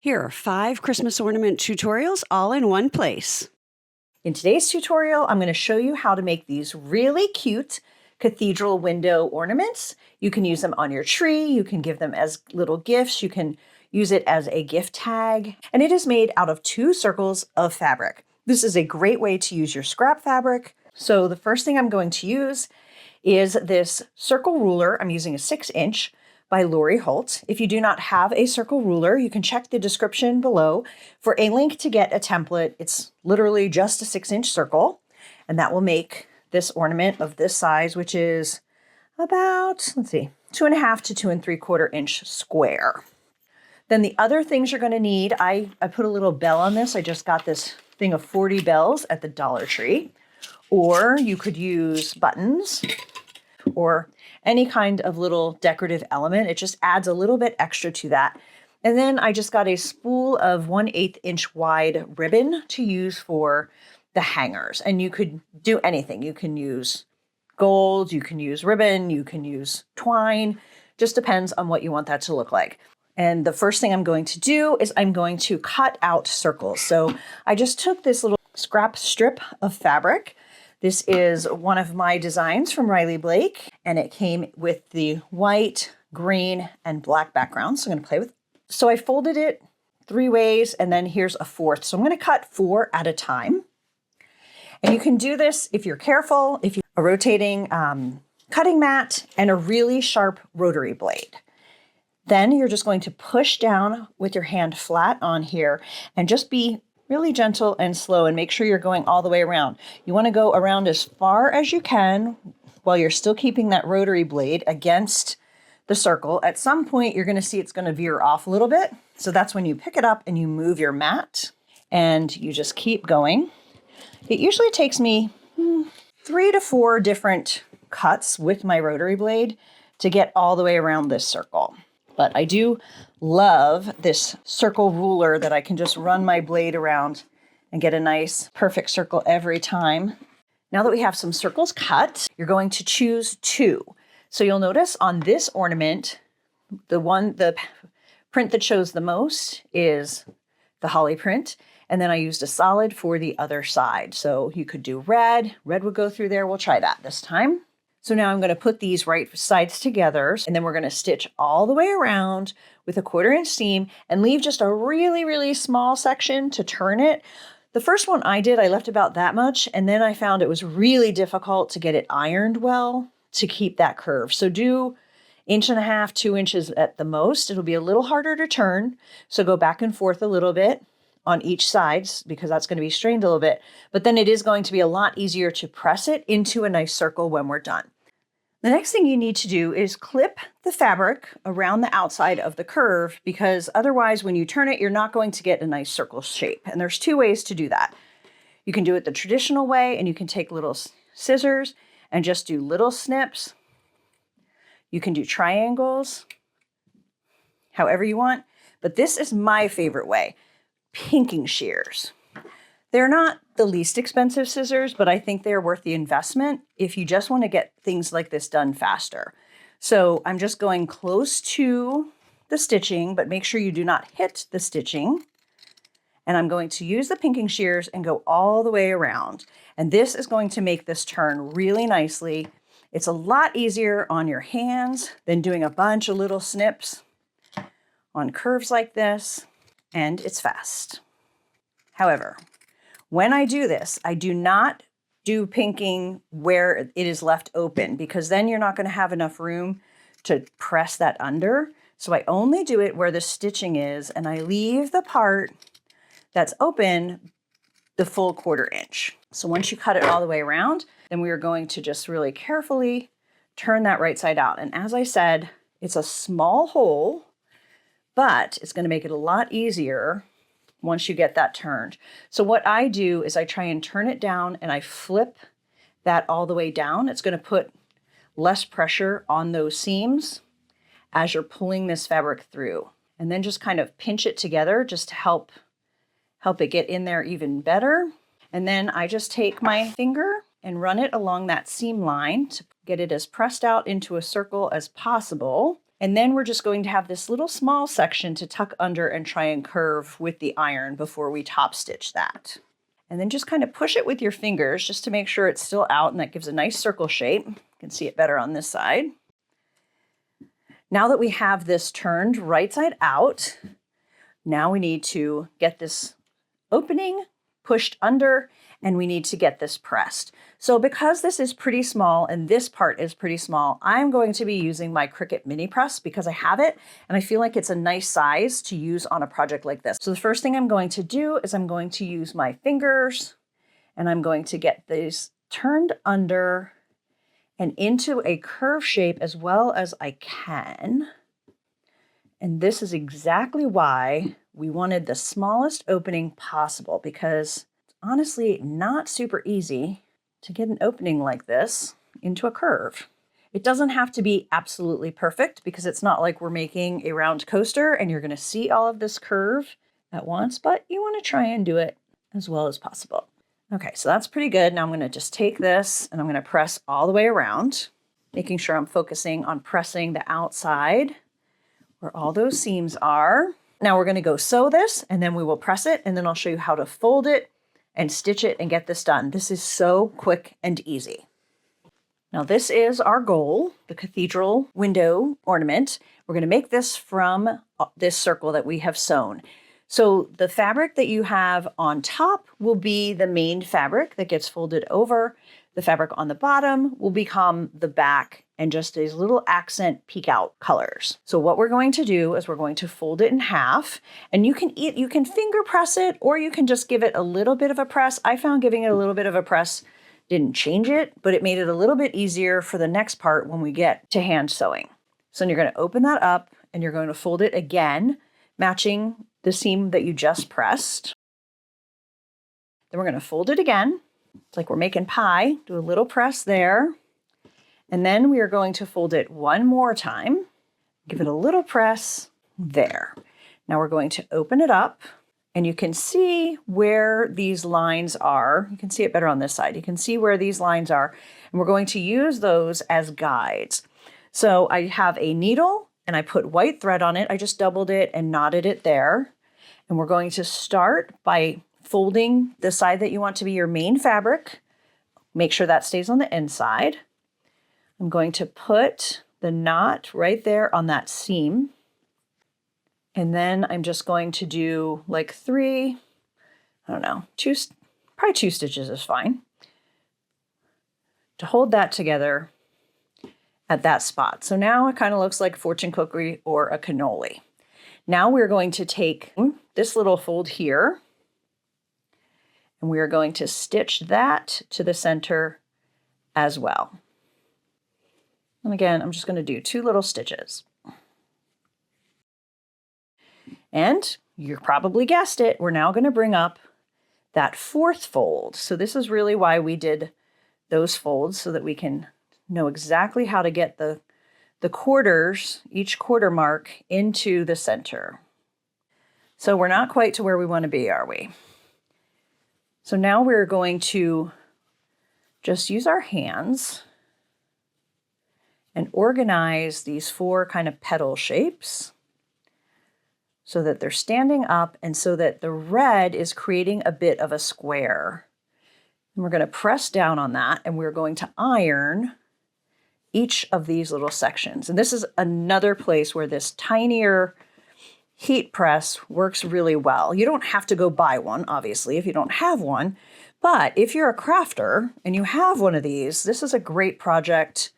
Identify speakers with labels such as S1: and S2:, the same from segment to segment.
S1: Here are 5 Christmas ornament tutorials all in one place.
S2: In today's tutorial, I'm going to show you how to make these really cute cathedral window ornaments. You can use them on your tree, you can give them as little gifts, you can use it as a gift tag, and it is made out of 2 circles of fabric. This is a great way to use your scrap fabric. So the first thing I'm going to use is this circle ruler. I'm using a 6-inch by Lori Holt. If you do not have a circle ruler, you can check the description below for a link to get a template. It's literally just a 6-inch circle, and that will make this ornament of this size, which is about, 2.5 to 2.75 inch square. Then the other things you're going to need, I put a little bell on this. I just got this thing of 40 bells at the Dollar Tree, or you could use buttons or any kind of little decorative element. It just adds a little bit extra to that. And then I just got a spool of 1/8 inch wide ribbon to use for the hangers. And you could do anything. You can use gold, you can use ribbon, you can use twine. Just depends on what you want that to look like. And the first thing I'm going to do is I'm going to cut out circles. So I just took this little scrap strip of fabric. This is one of my designs from Riley Blake, and it came with the white, green, and black background. So I'm going to play with. So I folded it 3 ways, and then here's a 4th. So I'm going to cut 4 at a time. And you can do this if you're careful, if you have a rotating cutting mat and a really sharp rotary blade. Then you're just going to push down with your hand flat on here and just be really gentle and slow, and make sure you're going all the way around. You want to go around as far as you can while you're still keeping that rotary blade against the circle. At some point, you're going to see it's going to veer off a little bit. So that's when you pick it up and you move your mat and you just keep going. It usually takes me 3 to 4 different cuts with my rotary blade to get all the way around this circle. But I do love this circle ruler that I can just run my blade around and get a nice perfect circle every time. Now that we have some circles cut, you're going to choose 2. So you'll notice on this ornament, the print that shows the most is the holly print. And then I used a solid for the other side. So you could do red. Red would go through there. We'll try that this time. So now I'm going to put these right sides together, and then we're going to stitch all the way around with a 1/4 inch seam and leave just a really, really small section to turn it. The first one I did, I left about that much, and then I found it was really difficult to get it ironed well to keep that curve. So do 1.5 inches, 2 inches at the most. It'll be a little harder to turn, so go back and forth a little bit on each side because that's going to be strained a little bit, but then it is going to be a lot easier to press it into a nice circle when we're done. The next thing you need to do is clip the fabric around the outside of the curve, because otherwise when you turn it, you're not going to get a nice circle shape. And there's 2 ways to do that. You can do it the traditional way, and you can take little scissors and just do little snips. You can do triangles, however you want, but this is my favorite way. Pinking shears. They're not the least expensive scissors, but I think they're worth the investment if you just want to get things like this done faster. So I'm just going close to the stitching, but make sure you do not hit the stitching. And I'm going to use the pinking shears and go all the way around. And this is going to make this turn really nicely. It's a lot easier on your hands than doing a bunch of little snips on curves like this. And it's fast. However, when I do this, I do not do pinking where it is left open, because then you're not going to have enough room to press that under. So I only do it where the stitching is, and I leave the part that's open the full 1/4 inch. So once you cut it all the way around, then we are going to just really carefully turn that right side out. And as I said, it's a small hole, but it's going to make it a lot easier once you get that turned. So what I do is I try and turn it down and I flip that all the way down. It's going to put less pressure on those seams as you're pulling this fabric through. And then just kind of pinch it together just to help it get in there even better. And then I just take my finger and run it along that seam line to get it as pressed out into a circle as possible. And then we're just going to have this little small section to tuck under and try and curve with the iron before we top stitch that. And then just kind of push it with your fingers just to make sure it's still out, and that gives a nice circle shape. You can see it better on this side. Now that we have this turned right side out, now we need to get this opening pushed under, and we need to get this pressed. So because this is pretty small and this part is pretty small, I'm going to be using my Cricut mini press because I have it and I feel like it's a nice size to use on a project like this. So the first thing I'm going to do is I'm going to use my fingers and I'm going to get these turned under and into a curve shape as well as I can. And this is exactly why we wanted the smallest opening possible, because it's honestly not super easy to get an opening like this into a curve. It doesn't have to be absolutely perfect because it's not like we're making a round coaster and you're going to see all of this curve at once, but you want to try and do it as well as possible. Okay, so that's pretty good. Now I'm going to just take this and I'm going to press all the way around, making sure I'm focusing on pressing the outside where all those seams are. Now we're going to go sew this and then we will press it, and then I'll show you how to fold it and stitch it and get this done. This is so quick and easy. Now this is our goal, the cathedral window ornament. We're going to make this from this circle that we have sewn. So the fabric that you have on top will be the main fabric that gets folded over. The fabric on the bottom will become the back and just these little accent peek out colors. So what we're going to do is we're going to fold it in half, and you can finger press it or you can just give it a little bit of a press. I found giving it a little bit of a press didn't change it, but it made it a little bit easier for the next part when we get to hand sewing. So you're going to open that up and you're going to fold it again, matching the seam that you just pressed. Then we're going to fold it again. It's like we're making pie. Do a little press there. And then we are going to fold it one more time. Give it a little press there. Now we're going to open it up, and you can see where these lines are. You can see it better on this side. You can see where these lines are, and we're going to use those as guides. So I have a needle and I put white thread on it. I just doubled it and knotted it there. And we're going to start by folding the side that you want to be your main fabric. Make sure that stays on the inside. I'm going to put the knot right there on that seam. And then I'm just going to do like probably two stitches is fine, to hold that together at that spot. So now it kind of looks like fortune cookie or a cannoli. Now we're going to take this little fold here, and we are going to stitch that to the center as well. And again, I'm just going to do 2 little stitches. And you probably guessed it, we're now going to bring up that 4th fold. So this is really why we did those folds, so that we can know exactly how to get the quarters, each quarter mark, into the center. So we're not quite to where we want to be, are we? So now we're going to just use our hands and organize these 4 kind of petal shapes so that they're standing up and so that the red is creating a bit of a square. And we're going to press down on that, and we're going to iron each of these little sections. And this is another place where this tinier heat press works really well. You don't have to go buy one, obviously, if you don't have one. But if you're a crafter and you have one of these, this is a great project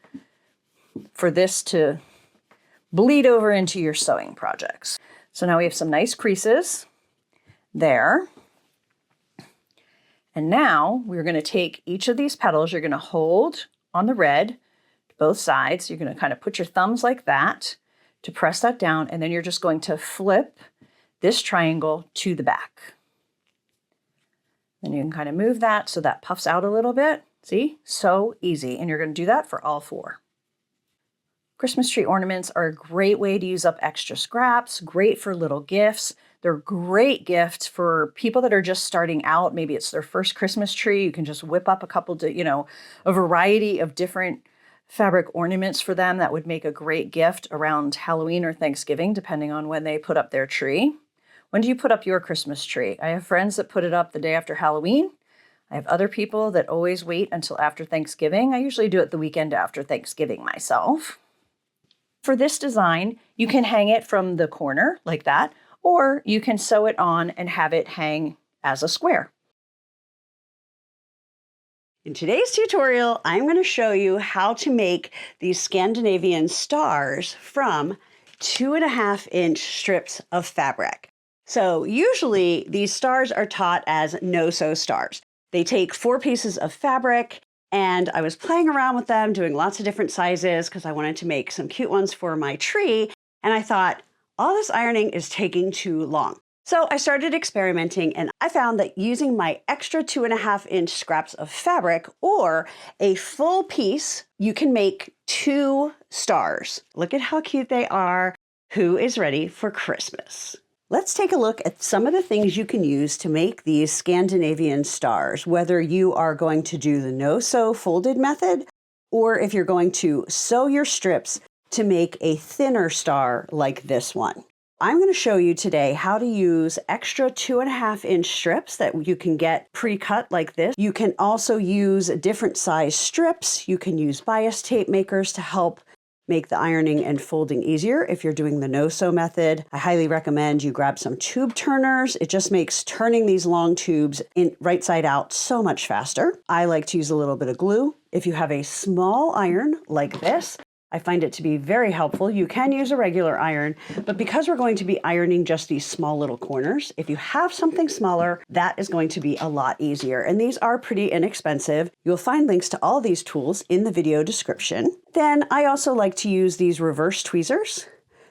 S2: for this to bleed over into your sewing projects. So now we have some nice creases there. And now we're going to take each of these petals, you're going to hold on the red, both sides. You're going to kind of put your thumbs like that to press that down, and then you're just going to flip this triangle to the back. Then you can kind of move that so that puffs out a little bit. See? So easy. And you're going to do that for all 4. Christmas tree ornaments are a great way to use up extra scraps, great for little gifts. They're great gifts for people that are just starting out. Maybe it's their first Christmas tree. You can just whip up a couple, a variety of different fabric ornaments for them that would make a great gift around Halloween or Thanksgiving, depending on when they put up their tree. When do you put up your Christmas tree? I have friends that put it up the day after Halloween. I have other people that always wait until after Thanksgiving. I usually do it the weekend after Thanksgiving myself. For this design, you can hang it from the corner like that, or you can sew it on and have it hang as a square.
S1: In today's tutorial, I'm going to show you how to make these Scandinavian stars from 2.5-inch strips of fabric. So usually these stars are taught as no-sew stars. They take 4 pieces of fabric, and I was playing around with them, doing lots of different sizes because I wanted to make some cute ones for my tree, and I thought, all this ironing is taking too long. So I started experimenting, and I found that using my extra 2.5-inch scraps of fabric or a full piece, you can make 2 stars. Look at how cute they are. Who is ready for Christmas? Let's take a look at some of the things you can use to make these Scandinavian stars, whether you are going to do the no-sew folded method or if you're going to sew your strips to make a thinner star like this one. I'm going to show you today how to use extra 2.5-inch strips that you can get pre-cut like this. You can also use different size strips. You can use bias tape makers to help make the ironing and folding easier. If you're doing the no-sew method, I highly recommend you grab some tube turners. It just makes turning these long tubes in right side out so much faster. I like to use a little bit of glue. If you have a small iron like this, I find it to be very helpful. You can use a regular iron, but because we're going to be ironing just these small little corners, if you have something smaller, that is going to be a lot easier. And these are pretty inexpensive. You'll find links to all these tools in the video description. Then I also like to use these reverse tweezers.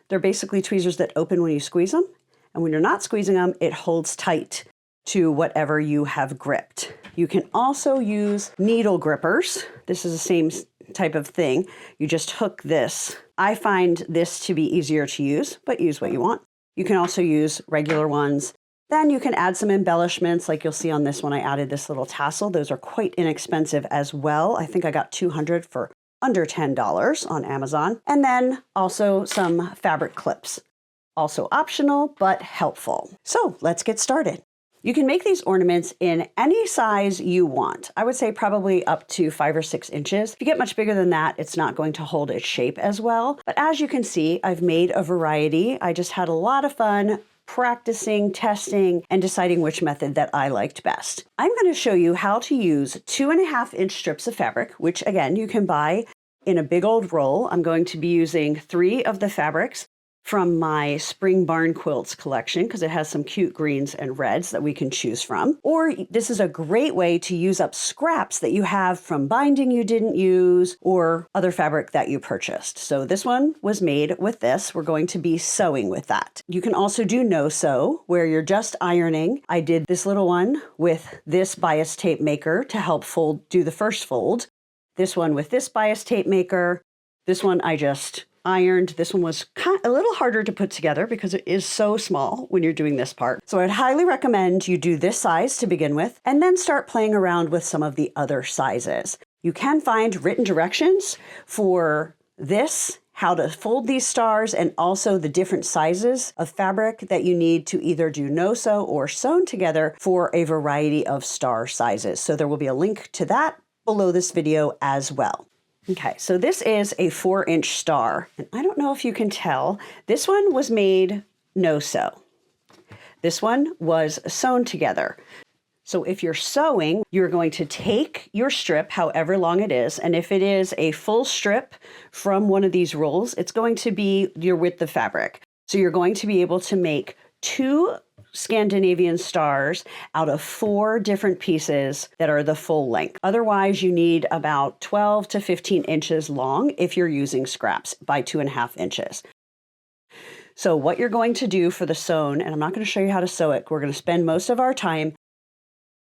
S1: They're basically tweezers that open when you squeeze them. And when you're not squeezing them, it holds tight to whatever you have gripped. You can also use needle grippers. This is the same type of thing. You just hook this. I find this to be easier to use, but use what you want. You can also use regular ones. Then you can add some embellishments like you'll see on this one. I added this little tassel. Those are quite inexpensive as well. I think I got 200 for under $10 on Amazon. And then also some fabric clips. Also optional, but helpful. So let's get started. You can make these ornaments in any size you want. I would say probably up to 5 or 6 inches. If you get much bigger than that, it's not going to hold its shape as well. But as you can see, I've made a variety. I just had a lot of fun practicing, testing, and deciding which method that I liked best. I'm going to show you how to use 2.5-inch strips of fabric, which again, you can buy in a big old roll. I'm going to be using 3 of the fabrics from my Spring Barn Quilts collection because it has some cute greens and reds that we can choose from. Or this is a great way to use up scraps that you have from binding you didn't use or other fabric that you purchased. So this one was made with this. We're going to be sewing with that. You can also do no-sew where you're just ironing. I did this little one with this bias tape maker to help do the first fold. This one with this bias tape maker. This one I just ironed. This one was a little harder to put together because it is so small when you're doing this part. So I'd highly recommend you do this size to begin with and then start playing around with some of the other sizes. You can find written directions for this, how to fold these stars, and also the different sizes of fabric that you need to either do no-sew or sewn together for a variety of star sizes. So there will be a link to that below this video as well. Okay, so this is a 4-inch star, and I don't know if you can tell, this one was made no-sew. This one was sewn together. So if you're sewing, you're going to take your strip, however long it is, and if it is a full strip from one of these rolls, it's going to be your width of fabric. So you're going to be able to make 2 Scandinavian stars out of 4 different pieces that are the full length. Otherwise, you need about 12 to 15 inches long if you're using scraps by 2.5 inches. So what you're going to do for the sewn, and I'm not going to show you how to sew it, we're going to spend most of our time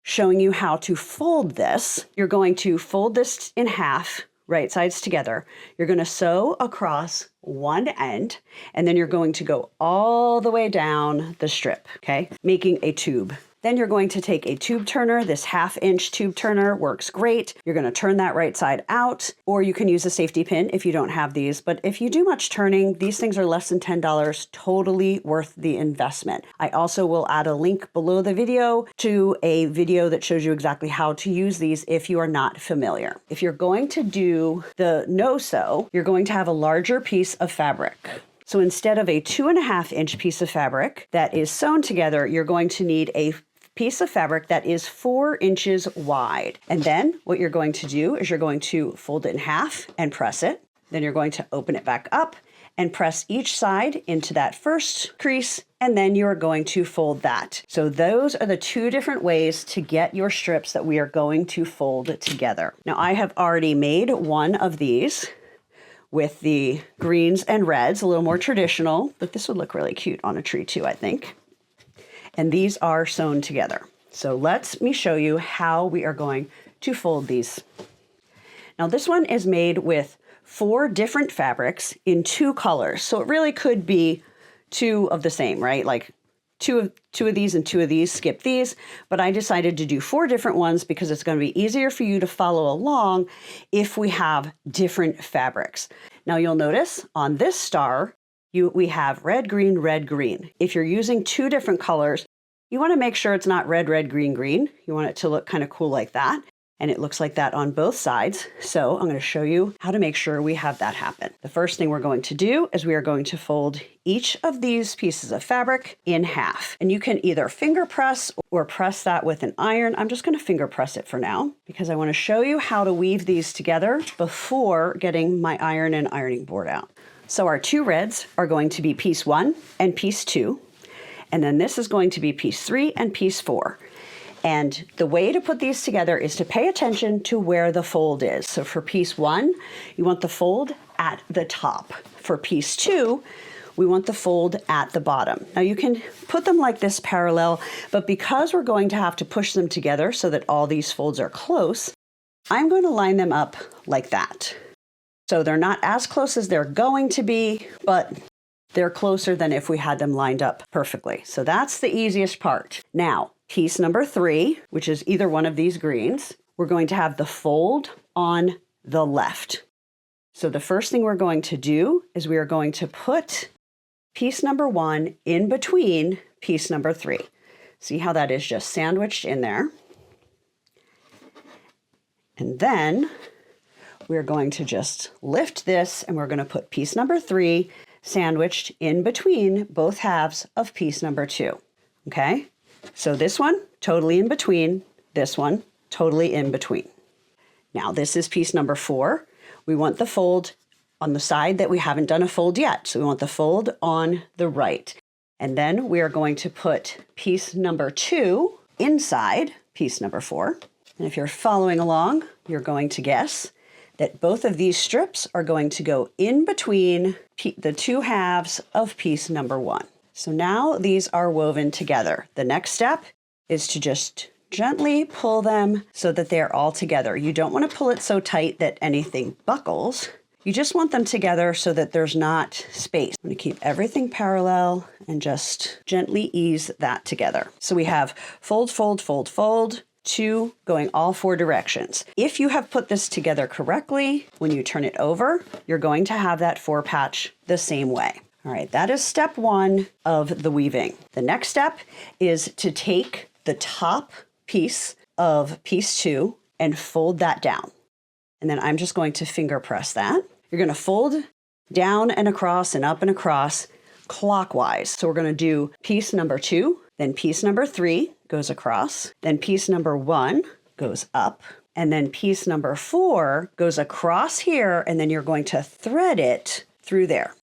S1: showing you how to fold this. You're going to fold this in half, right sides together. You're going to sew across one end, and then you're going to go all the way down the strip, okay, making a tube. Then you're going to take a tube turner. This 1/2-inch tube turner works great. You're going to turn that right side out, or you can use a safety pin if you don't have these. But if you do much turning, these things are less than $10, totally worth the investment. I also will add a link below the video to a video that shows you exactly how to use these if you are not familiar. If you're going to do the no-sew, you're going to have a larger piece of fabric. So instead of a 2.5-inch piece of fabric that is sewn together, you're going to need a piece of fabric that is 4 inches wide. And then what you're going to do is you're going to fold it in half and press it. Then you're going to open it back up and press each side into that first crease, and then you're going to fold that. So those are the 2 different ways to get your strips that we are going to fold together. Now I have already made one of these with the greens and reds, a little more traditional, but this would look really cute on a tree too, I think. And these are sewn together. So let me show you how we are going to fold these. Now this one is made with 4 different fabrics in 2 colors. So it really could be 2 of the same, right? Like two of these and 2 of these, skip these. But I decided to do 4 different ones because it's going to be easier for you to follow along if we have different fabrics. Now you'll notice on this star, we have red, green, red, green. If you're using 2 different colors, you want to make sure it's not red, red, green, green. You want it to look kind of cool like that. And it looks like that on both sides. So I'm going to show you how to make sure we have that happen. The first thing we're going to do is we are going to fold each of these pieces of fabric in half. And you can either finger press or press that with an iron. I'm just going to finger press it for now because I want to show you how to weave these together before getting my iron and ironing board out. So our 2 reds are going to be piece 1 and piece 2. And then this is going to be piece 3 and piece 4. And the way to put these together is to pay attention to where the fold is. So for piece 1, you want the fold at the top. For piece 2, we want the fold at the bottom. Now you can put them like this parallel, but because we're going to have to push them together so that all these folds are close, I'm going to line them up like that. So they're not as close as they're going to be, but they're closer than if we had them lined up perfectly. So that's the easiest part. Now, piece number 3, which is either one of these greens, we're going to have the fold on the left. So the first thing we're going to do is we are going to put piece number 1 in between piece number 3. See how that is just sandwiched in there? And then we're going to just lift this and we're going to put piece number 3 sandwiched in between both halves of piece number 2. Okay? So this one, totally in between. This one, totally in between. Now this is piece number 4. We want the fold on the side that we haven't done a fold yet. So we want the fold on the right. And then we are going to put piece number 2 inside piece number 4. And if you're following along, you're going to guess that both of these strips are going to go in between the 2 halves of piece number 1. So now these are woven together. The next step is to just gently pull them so that they're all together. You don't want to pull it so tight that anything buckles. You just want them together so that there's not space. I'm going to keep everything parallel and just gently ease that together. So we have fold, fold, fold, fold, 2 going all 4 directions. If you have put this together correctly, when you turn it over, you're going to have that 4 patch the same way. All right, that is step 1 of the weaving. The next step is to take the top piece of piece 2 and fold that down. And then I'm just going to finger press that. You're going to fold down and across and up and across clockwise. So we're going to do piece number 2, then piece number 3 goes across, then piece number 1 goes up, and then piece number 4 goes across here, and then you're going to thread it through there.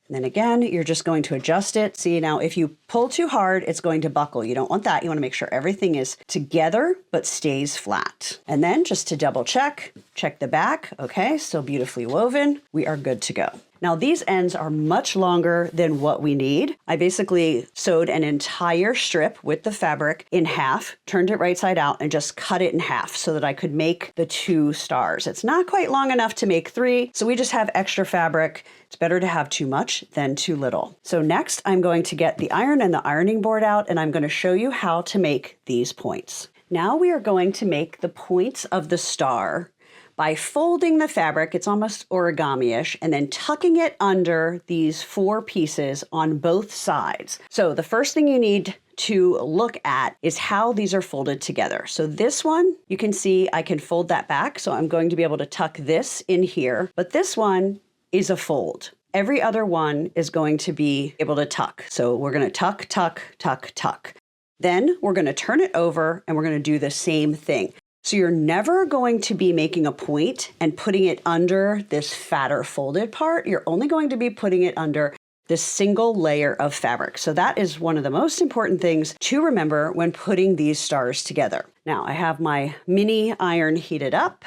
S1: And then again, you're just going to adjust it. See, now if you pull too hard, it's going to buckle. You don't want that. You want to make sure everything is together but stays flat. And then just to double check the back. Okay, still beautifully woven. We are good to go. Now these ends are much longer than what we need. I basically sewed an entire strip with the fabric in half, turned it right side out, and just cut it in half so that I could make the 2 stars. It's not quite long enough to make 3, so we just have extra fabric. It's better to have too much than too little. So next I'm going to get the iron and the ironing board out, and I'm going to show you how to make these points. Now we are going to make the points of the star by folding the fabric, it's almost origami-ish, and then tucking it under these 4 pieces on both sides. So the first thing you need to look at is how these are folded together. So this one, you can see I can fold that back, so I'm going to be able to tuck this in here, but this one is a fold. Every other one is going to be able to tuck. So we're going to tuck, tuck, tuck, tuck. Then we're going to turn it over and we're going to do the same thing. So you're never going to be making a point and putting it under this fatter folded part. You're only going to be putting it under this single layer of fabric. So that is one of the most important things to remember when putting these stars together. Now I have my mini iron heated up,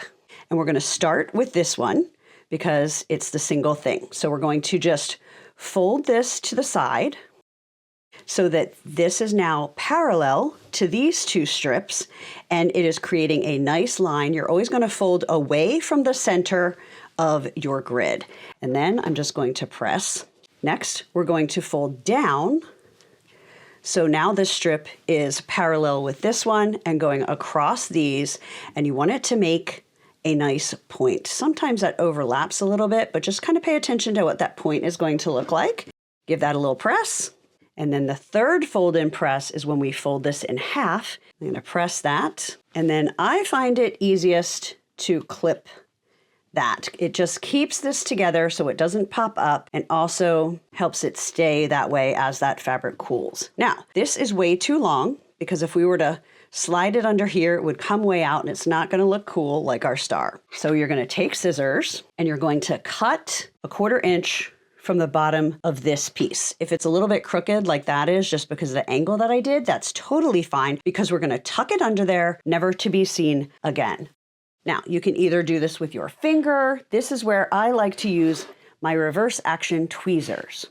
S1: and we're going to start with this one because it's the single thing. So we're going to just fold this to the side so that this is now parallel to these 2 strips, and it is creating a nice line. You're always going to fold away from the center of your grid. And then I'm just going to press. Next, we're going to fold down. So now this strip is parallel with this one and going across these, and you want it to make a nice point. Sometimes that overlaps a little bit, but just kind of pay attention to what that point is going to look like. Give that a little press. And then the third fold in press is when we fold this in half. I'm going to press that. And then I find it easiest to clip that. It just keeps this together so it doesn't pop up, and also helps it stay that way as that fabric cools. Now, this is way too long because if we were to slide it under here, it would come way out and it's not going to look cool like our star. So you're going to take scissors and you're going to cut 1/4 inch from the bottom of this piece. If it's a little bit crooked like that is, just because of the angle that I did, that's totally fine because we're going to tuck it under there, never to be seen again. Now, you can either do this with your finger. This is where I like to use my reverse action tweezers.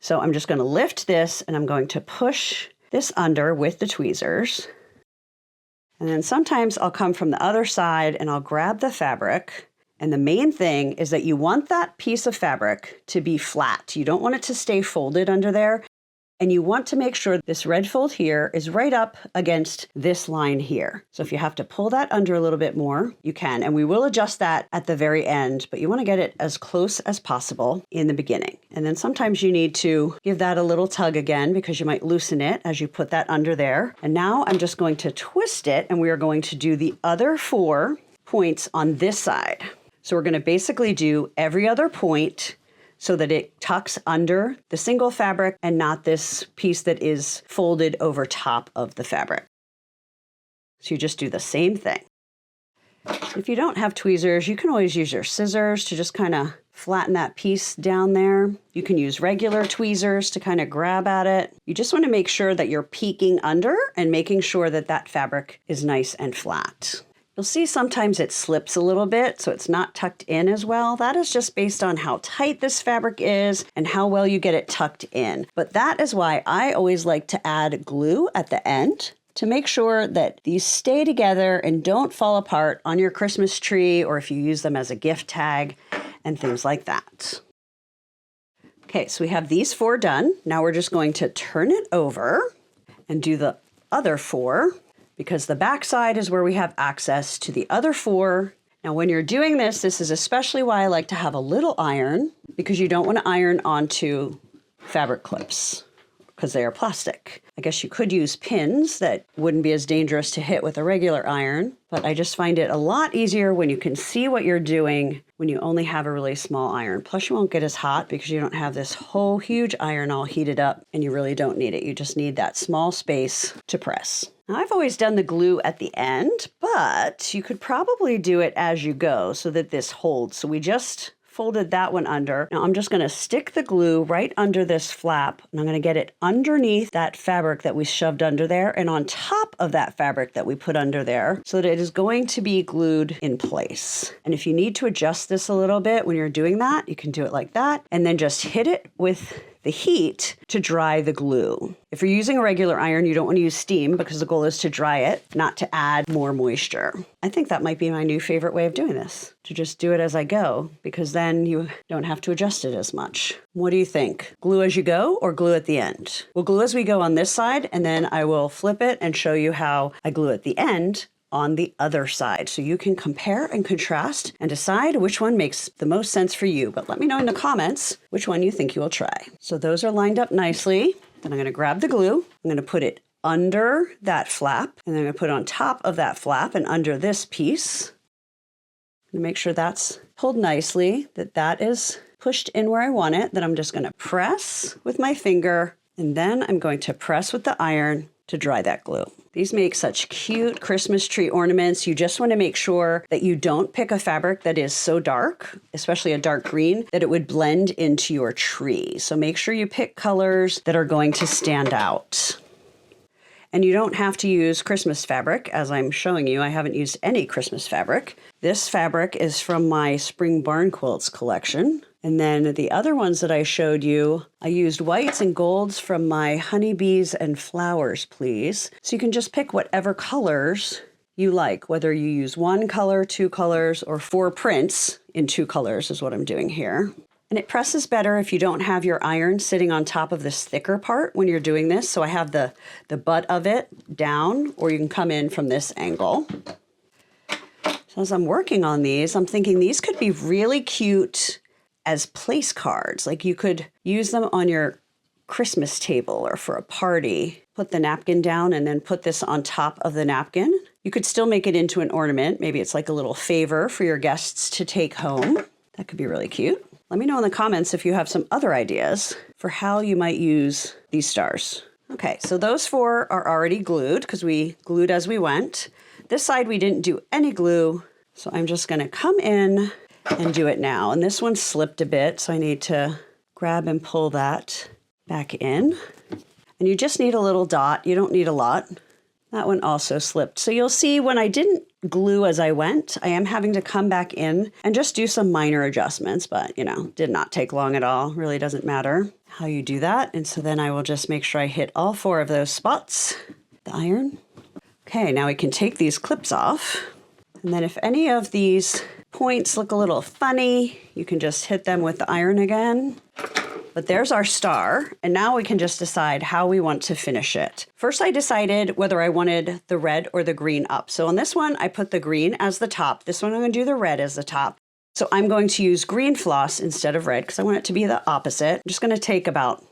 S1: So I'm just going to lift this and I'm going to push this under with the tweezers. And then sometimes I'll come from the other side and I'll grab the fabric. And the main thing is that you want that piece of fabric to be flat. You don't want it to stay folded under there. And you want to make sure this red fold here is right up against this line here. So if you have to pull that under a little bit more, you can. And we will adjust that at the very end, but you want to get it as close as possible in the beginning. And then sometimes you need to give that a little tug again because you might loosen it as you put that under there. And now I'm just going to twist it, and we are going to do the other 4 points on this side. So we're going to basically do every other point so that it tucks under the single fabric and not this piece that is folded over top of the fabric. So you just do the same thing. If you don't have tweezers, you can always use your scissors to just kind of flatten that piece down there. You can use regular tweezers to kind of grab at it. You just want to make sure that you're peeking under and making sure that that fabric is nice and flat. You'll see sometimes it slips a little bit, so it's not tucked in as well. That is just based on how tight this fabric is and how well you get it tucked in. But that is why I always like to add glue at the end to make sure that these stay together and don't fall apart on your Christmas tree, or if you use them as a gift tag and things like that. Okay, so we have these 4 done. Now we're just going to turn it over and do the other 4. Because the back side is where we have access to the other 4. Now, when you're doing this, this is especially why I like to have a little iron, because you don't want to iron onto fabric clips because they are plastic. I guess you could use pins that wouldn't be as dangerous to hit with a regular iron, but I just find it a lot easier when you can see what you're doing when you only have a really small iron. Plus, you won't get as hot because you don't have this whole huge iron all heated up, and you really don't need it. You just need that small space to press. Now, I've always done the glue at the end, but you could probably do it as you go so that this holds. So we just folded that one under. Now I'm just going to stick the glue right under this flap, and I'm going to get it underneath that fabric that we shoved under there and on top of that fabric that we put under there so that it is going to be glued in place. And if you need to adjust this a little bit when you're doing that, you can do it like that and then just hit it with the heat to dry the glue. If you're using a regular iron, you don't want to use steam because the goal is to dry it, not to add more moisture. I think that might be my new favorite way of doing this, to just do it as I go, because then you don't have to adjust it as much. What do you think? Glue as you go or glue at the end? We'll glue as we go on this side, and then I will flip it and show you how I glue at the end on the other side. So you can compare and contrast and decide which one makes the most sense for you. But let me know in the comments which one you think you will try. So those are lined up nicely. Then I'm going to grab the glue. I'm going to put it under that flap, and then I'm going to put it on top of that flap and under this piece. I'm going to make sure that's pulled nicely, that that is pushed in where I want it. Then I'm just going to press with my finger, and then I'm going to press with the iron to dry that glue. These make such cute Christmas tree ornaments. You just want to make sure that you don't pick a fabric that is so dark, especially a dark green, that it would blend into your tree. So make sure you pick colors that are going to stand out. And you don't have to use Christmas fabric, as I'm showing you. I haven't used any Christmas fabric. This fabric is from my Spring Barn Quilts collection. And then the other ones that I showed you, I used whites and golds from my Honeybees and Flowers, Please. So you can just pick whatever colors you like, whether you use one color, two colors, or 4 prints in 2 colors is what I'm doing here. And it presses better if you don't have your iron sitting on top of this thicker part when you're doing this. So I have the butt of it down, or you can come in from this angle. So as I'm working on these, I'm thinking these could be really cute as place cards. Like you could use them on your Christmas table or for a party. Put the napkin down and then put this on top of the napkin. You could still make it into an ornament. Maybe it's like a little favor for your guests to take home. That could be really cute. Let me know in the comments if you have some other ideas for how you might use these stars. Okay, so those 4 are already glued because we glued as we went. This side we didn't do any glue, so I'm just going to come in and do it now. And this one slipped a bit, so I need to grab and pull that back in. And you just need a little dot. You don't need a lot. That one also slipped. So you'll see when I didn't glue as I went, I am having to come back in and just do some minor adjustments, but did not take long at all. Really doesn't matter how you do that. And so then I will just make sure I hit all 4 of those spots, the iron. Okay, now we can take these clips off. And then if any of these points look a little funny, you can just hit them with the iron again. But there's our star, and now we can just decide how we want to finish it. First, I decided whether I wanted the red or the green up. So on this one, I put the green as the top. This one, I'm going to do the red as the top. So I'm going to use green floss instead of red because I want it to be the opposite. I'm just going to take about,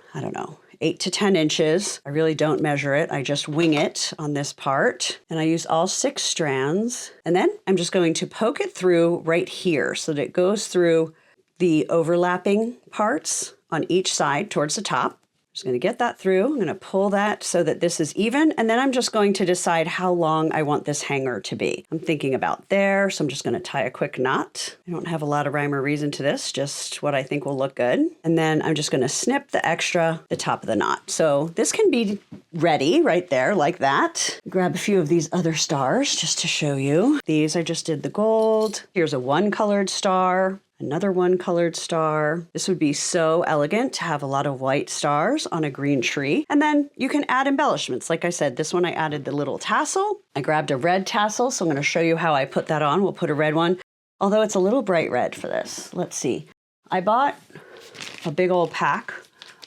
S1: 8 to 10 inches. I really don't measure it. I just wing it on this part. And I use all 6 strands. And then I'm just going to poke it through right here so that it goes through the overlapping parts on each side towards the top. I'm just going to get that through. I'm going to pull that so that this is even. And then I'm just going to decide how long I want this hanger to be. I'm thinking about there, so I'm just going to tie a quick knot. I don't have a lot of rhyme or reason to this, just what I think will look good. And then I'm just going to snip the top of the knot. So this can be ready right there like that. Grab a few of these other stars just to show you. These I just did the gold. Here's a 1-colored star. Another 1-colored star. This would be so elegant to have a lot of white stars on a green tree. And then you can add embellishments. Like I said, this one I added the little tassel. I grabbed a red tassel, so I'm going to show you how I put that on. We'll put a red one, although it's a little bright red for this. Let's see. I bought a big old pack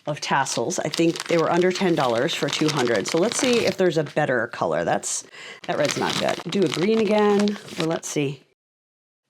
S1: of tassels. I think they were under $10 for 200. So let's see if there's a better color. That red's not good. Do a green again. Well, let's see.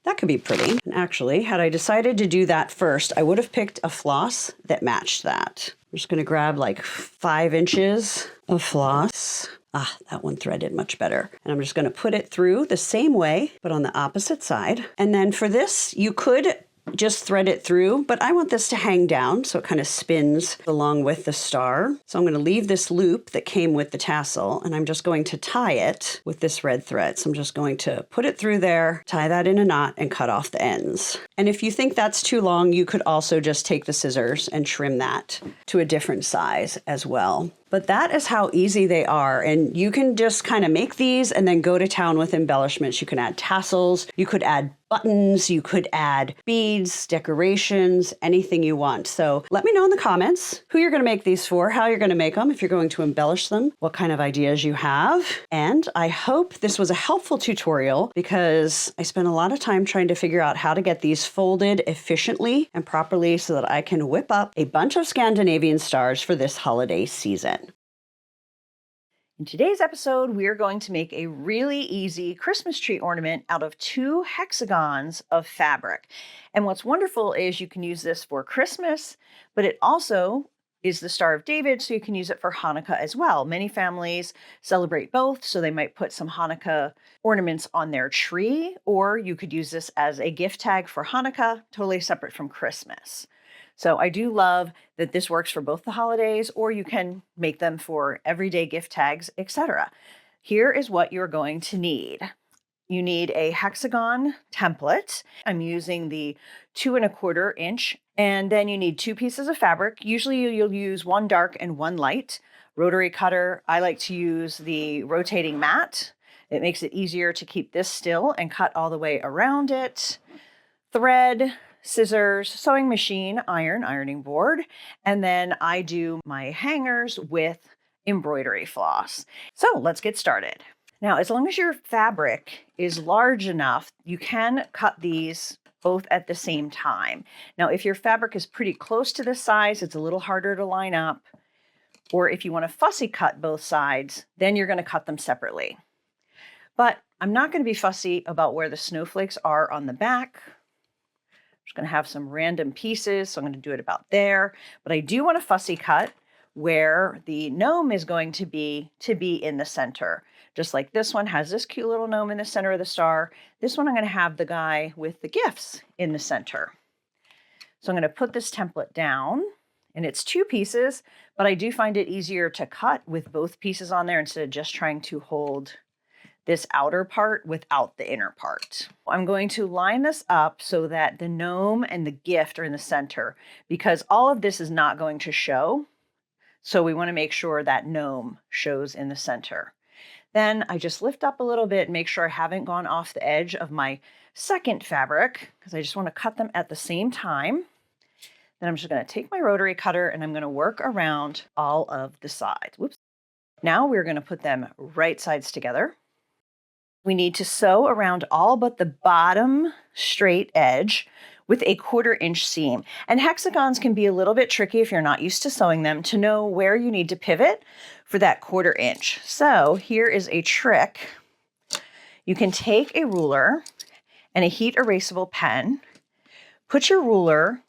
S1: That could be pretty. And actually, had I decided to do that first, I would have picked a floss that matched that. I'm just going to grab like 5 inches of floss. That one threaded much better. And I'm just going to put it through the same way, but on the opposite side. And then for this, you could just thread it through, but I want this to hang down so it kind of spins along with the star. So I'm going to leave this loop that came with the tassel, and I'm just going to tie it with this red thread. So I'm just going to put it through there, tie that in a knot, and cut off the ends. And if you think that's too long, you could also just take the scissors and trim that to a different size as well. But that is how easy they are. And you can just kind of make these and then go to town with embellishments. You can add tassels, you could add buttons, you could add beads, decorations, anything you want. So let me know in the comments who you're going to make these for, how you're going to make them, if you're going to embellish them, what kind of ideas you have. And I hope this was a helpful tutorial because I spent a lot of time trying to figure out how to get these folded efficiently and properly so that I can whip up a bunch of Scandinavian stars for this holiday season.
S2: In today's episode, we are going to make a really easy Christmas tree ornament out of 2 hexagons of fabric. And what's wonderful is you can use this for Christmas, but it also is the Star of David, so you can use it for Hanukkah as well. Many families celebrate both, so they might put some Hanukkah ornaments on their tree, or you could use this as a gift tag for Hanukkah, totally separate from Christmas. So I do love that this works for both the holidays, or you can make them for everyday gift tags, etc. Here is what you're going to need. You need a hexagon template. I'm using the 2 1/4 inch, and then you need 2 pieces of fabric. Usually you'll use 1 dark and 1 light. Rotary cutter, I like to use the rotating mat. It makes it easier to keep this still and cut all the way around it. Thread, scissors, sewing machine, ironing board, and then I do my hangers with embroidery floss. So let's get started. Now, as long as your fabric is large enough, you can cut these both at the same time. Now, if your fabric is pretty close to this size, it's a little harder to line up. Or if you want to fussy cut both sides, then you're going to cut them separately. But I'm not going to be fussy about where the snowflakes are on the back. I'm just going to have some random pieces, so I'm going to do it about there. But I do want a fussy cut where the gnome is going to be in the center. Just like this one has this cute little gnome in the center of the star. This one I'm going to have the guy with the gifts in the center. So I'm going to put this template down, and it's 2 pieces, but I do find it easier to cut with both pieces on there instead of just trying to hold this outer part without the inner part. I'm going to line this up so that the gnome and the gift are in the center, because all of this is not going to show. So we want to make sure that gnome shows in the center. Then I just lift up a little bit, make sure I haven't gone off the edge of my second fabric, because I just want to cut them at the same time. Then I'm just going to take my rotary cutter and I'm going to work around all of the sides. Whoops. Now we're going to put them right sides together. We need to sew around all but the bottom straight edge with a 1/4 inch seam. And hexagons can be a little bit tricky if you're not used to sewing them to know where you need to pivot for that 1/4 inch. So here is a trick. You can take a ruler and a heat erasable pen, put your ruler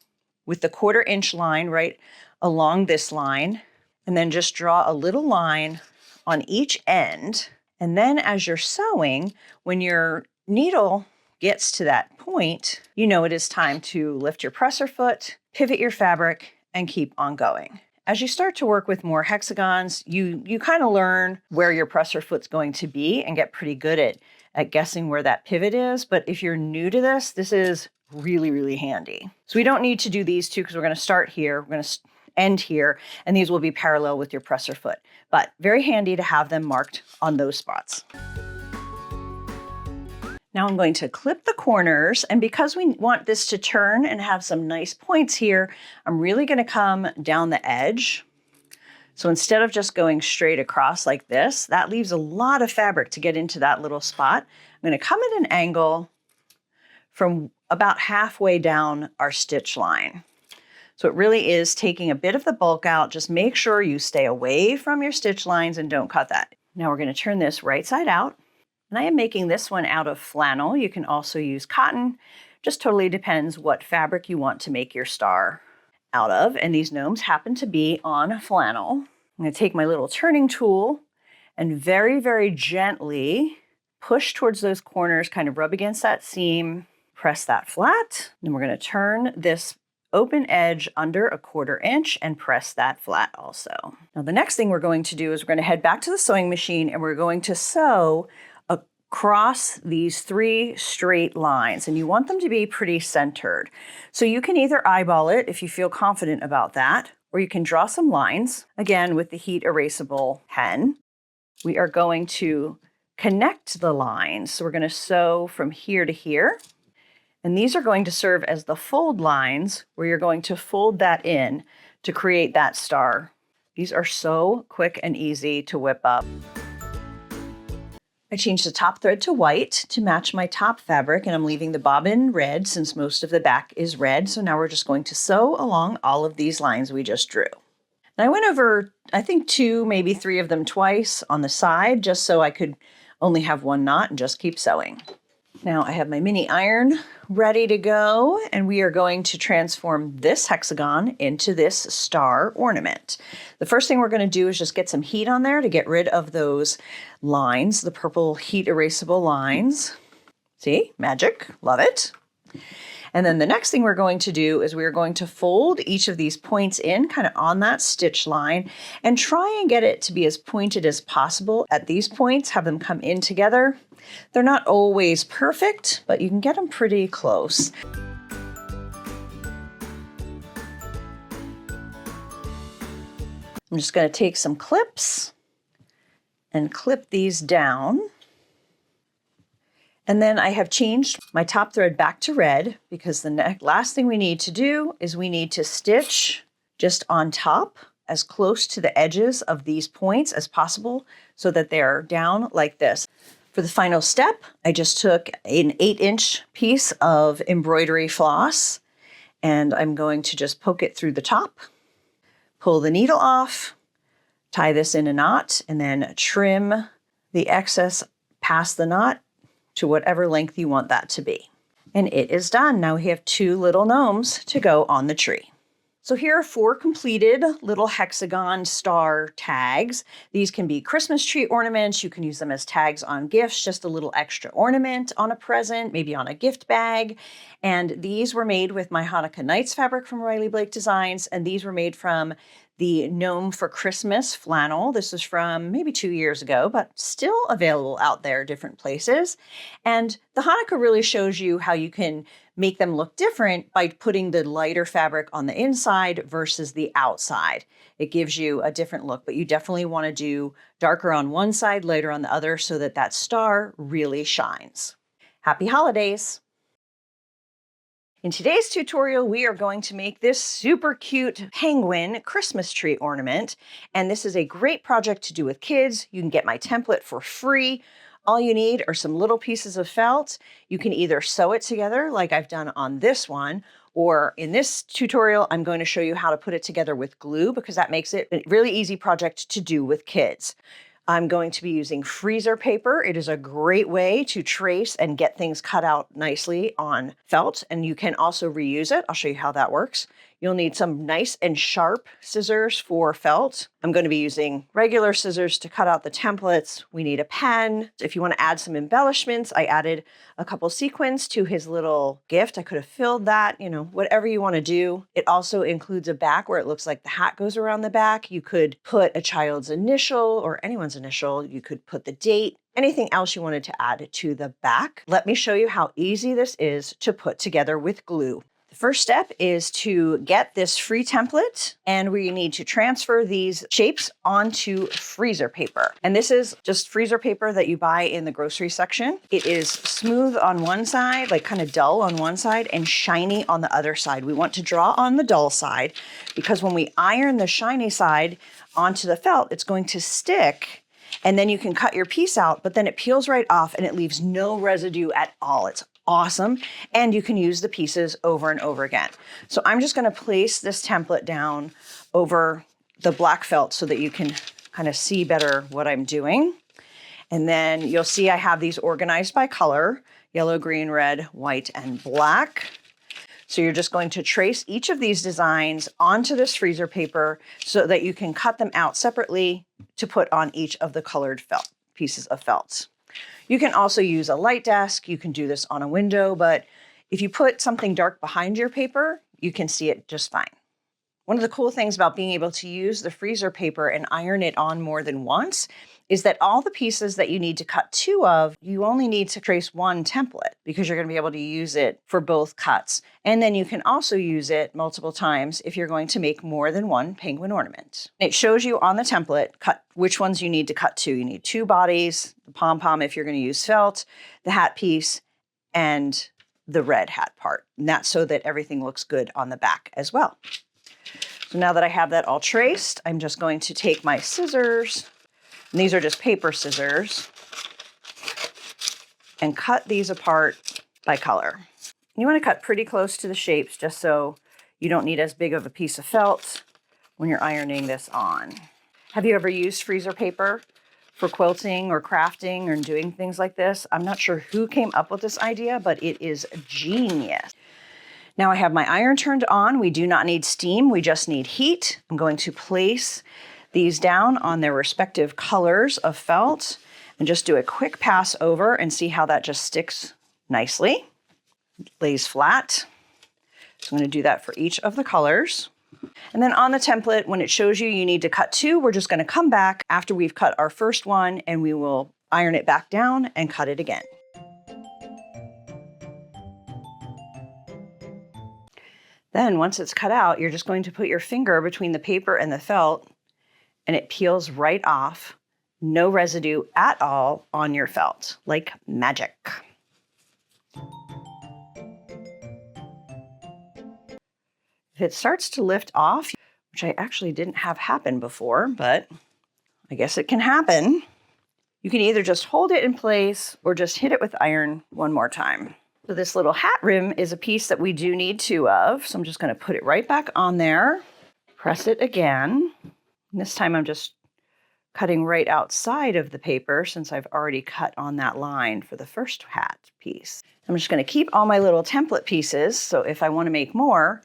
S2: with the 1/4 inch line right along this line, and then just draw a little line on each end. And then as you're sewing, when your needle gets to that point, you know it is time to lift your presser foot, pivot your fabric, and keep on going. As you start to work with more hexagons, you kind of learn where your presser foot's going to be and get pretty good at guessing where that pivot is. But if you're new to this, this is really, really handy. So we don't need to do these 2 because we're going to start here. We're going to end here, and these will be parallel with your presser foot. But very handy to have them marked on those spots. Now I'm going to clip the corners, and because we want this to turn and have some nice points here, I'm really going to come down the edge. So instead of just going straight across like this, that leaves a lot of fabric to get into that little spot. I'm going to come at an angle from about halfway down our stitch line. So it really is taking a bit of the bulk out. Just make sure you stay away from your stitch lines and don't cut that. Now we're going to turn this right side out. And I am making this one out of flannel. You can also use cotton. Just totally depends what fabric you want to make your star out of. And these gnomes happen to be on flannel. I'm going to take my little turning tool and very, very gently push towards those corners, kind of rub against that seam, press that flat. Then we're going to turn this open edge under a 1/4 inch and press that flat also. Now the next thing we're going to do is we're going to head back to the sewing machine and we're going to sew cross these 3 straight lines, and you want them to be pretty centered. So you can either eyeball it if you feel confident about that, or you can draw some lines. Again, with the heat erasable pen, we are going to connect the lines. So we're going to sew from here to here. And these are going to serve as the fold lines where you're going to fold that in to create that star. These are so quick and easy to whip up. I changed the top thread to white to match my top fabric, and I'm leaving the bobbin red since most of the back is red. So now we're just going to sew along all of these lines we just drew. And I went over, I think 2, maybe 3 of them twice on the side, just so I could only have one knot and just keep sewing. Now I have my mini iron ready to go, and we are going to transform this hexagon into this star ornament. The first thing we're going to do is just get some heat on there to get rid of those lines, the purple heat erasable lines. See, magic, love it. And then the next thing we're going to do is we're going to fold each of these points in kind of on that stitch line and try and get it to be as pointed as possible at these points, have them come in together. They're not always perfect, but you can get them pretty close. I'm just going to take some clips and clip these down. And then I have changed my top thread back to red because the last thing we need to do is we need to stitch just on top as close to the edges of these points as possible so that they're down like this. For the final step, I just took an 8-inch piece of embroidery floss and I'm going to just poke it through the top, pull the needle off, tie this in a knot, and then trim the excess past the knot to whatever length you want that to be. And it is done. Now we have 2 little gnomes to go on the tree. So here are 4 completed little hexagon star tags. These can be Christmas tree ornaments. You can use them as tags on gifts, just a little extra ornament on a present, maybe on a gift bag. And these were made with my Hanukkah Nights fabric from Riley Blake Designs. And these were made from the Gnome for Christmas flannel. This is from maybe 2 years ago, but still available out there different places. And the Hanukkah really shows you how you can make them look different by putting the lighter fabric on the inside versus the outside. It gives you a different look, but you definitely want to do darker on one side, lighter on the other so that that star really shines. Happy holidays! In today's tutorial, we are going to make this super cute penguin Christmas tree ornament. And this is a great project to do with kids. You can get my template for free. All you need are some little pieces of felt. You can either sew it together like I've done on this one, or in this tutorial, I'm going to show you how to put it together with glue because that makes it a really easy project to do with kids. I'm going to be using freezer paper. It is a great way to trace and get things cut out nicely on felt, and you can also reuse it. I'll show you how that works. You'll need some nice and sharp scissors for felt. I'm going to be using regular scissors to cut out the templates. We need a pen. If you want to add some embellishments, I added a couple sequins to his little gift. I could have filled that, whatever you want to do. It also includes a back where it looks like the hat goes around the back. You could put a child's initial or anyone's initial. You could put the date. Anything else you wanted to add to the back. Let me show you how easy this is to put together with glue. The first step is to get this free template, and we need to transfer these shapes onto freezer paper. And this is just freezer paper that you buy in the grocery section. It is smooth on one side, like kind of dull on one side, and shiny on the other side. We want to draw on the dull side because when we iron the shiny side onto the felt, it's going to stick. And then you can cut your piece out, but then it peels right off and it leaves no residue at all. It's awesome. And you can use the pieces over and over again. So I'm just going to place this template down over the black felt so that you can kind of see better what I'm doing. And then you'll see I have these organized by color: yellow, green, red, white, and black. So you're just going to trace each of these designs onto this freezer paper so that you can cut them out separately to put on each of the colored felt pieces of felt. You can also use a light desk. You can do this on a window, but if you put something dark behind your paper, you can see it just fine. One of the cool things about being able to use the freezer paper and iron it on more than once is that all the pieces that you need to cut 2 of, you only need to trace 1 template because you're going to be able to use it for both cuts. And then you can also use it multiple times if you're going to make more than 1 penguin ornament. It shows you on the template cut which ones you need to cut 2. You need 2 bodies, the pom-pom if you're going to use felt, the hat piece, and the red hat part. And that's so that everything looks good on the back as well. So now that I have that all traced, I'm just going to take my scissors, and these are just paper scissors, and cut these apart by color. You want to cut pretty close to the shapes just so you don't need as big of a piece of felt when you're ironing this on. Have you ever used freezer paper for quilting or crafting or doing things like this? I'm not sure who came up with this idea, but it is genius. Now I have my iron turned on. We do not need steam, we just need heat. I'm going to place these down on their respective colors of felt and just do a quick pass over and see how that just sticks nicely. It lays flat. So I'm going to do that for each of the colors. And then on the template, when it shows you you need to cut 2, we're just going to come back after we've cut our first one and we will iron it back down and cut it again. Then once it's cut out, you're just going to put your finger between the paper and the felt and it peels right off. No residue at all on your felt, like magic. If it starts to lift off, which I actually didn't have happen before, but I guess it can happen, you can either just hold it in place or just hit it with iron one more time. So this little hat rim is a piece that we do need 2 of. So I'm just going to put it right back on there, press it again. And this time I'm just cutting right outside of the paper since I've already cut on that line for the first hat piece. I'm just going to keep all my little template pieces. So if I want to make more,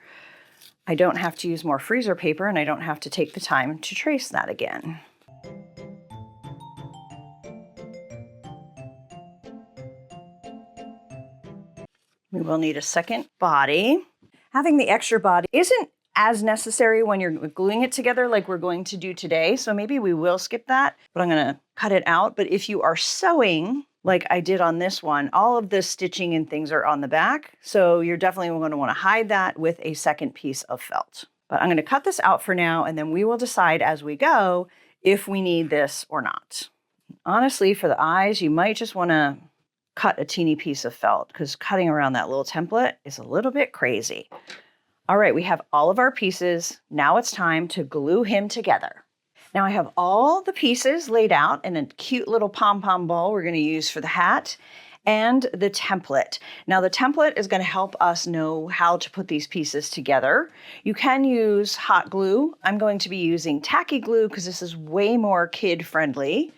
S2: I don't have to use more freezer paper and I don't have to take the time to trace that again. We will need a second body. Having the extra body isn't as necessary when you're gluing it together like we're going to do today. So maybe we will skip that, but I'm going to cut it out. But if you are sewing, like I did on this one, all of the stitching and things are on the back. So you're definitely going to want to hide that with a second piece of felt. But I'm going to cut this out for now, and then we will decide as we go if we need this or not. Honestly, for the eyes, you might just want to cut a teeny piece of felt because cutting around that little template is a little bit crazy. All right, we have all of our pieces. Now it's time to glue him together. Now I have all the pieces laid out in a cute little pom-pom ball we're going to use for the hat and the template. Now the template is going to help us know how to put these pieces together. You can use hot glue. I'm going to be using tacky glue because this is way more kid-friendly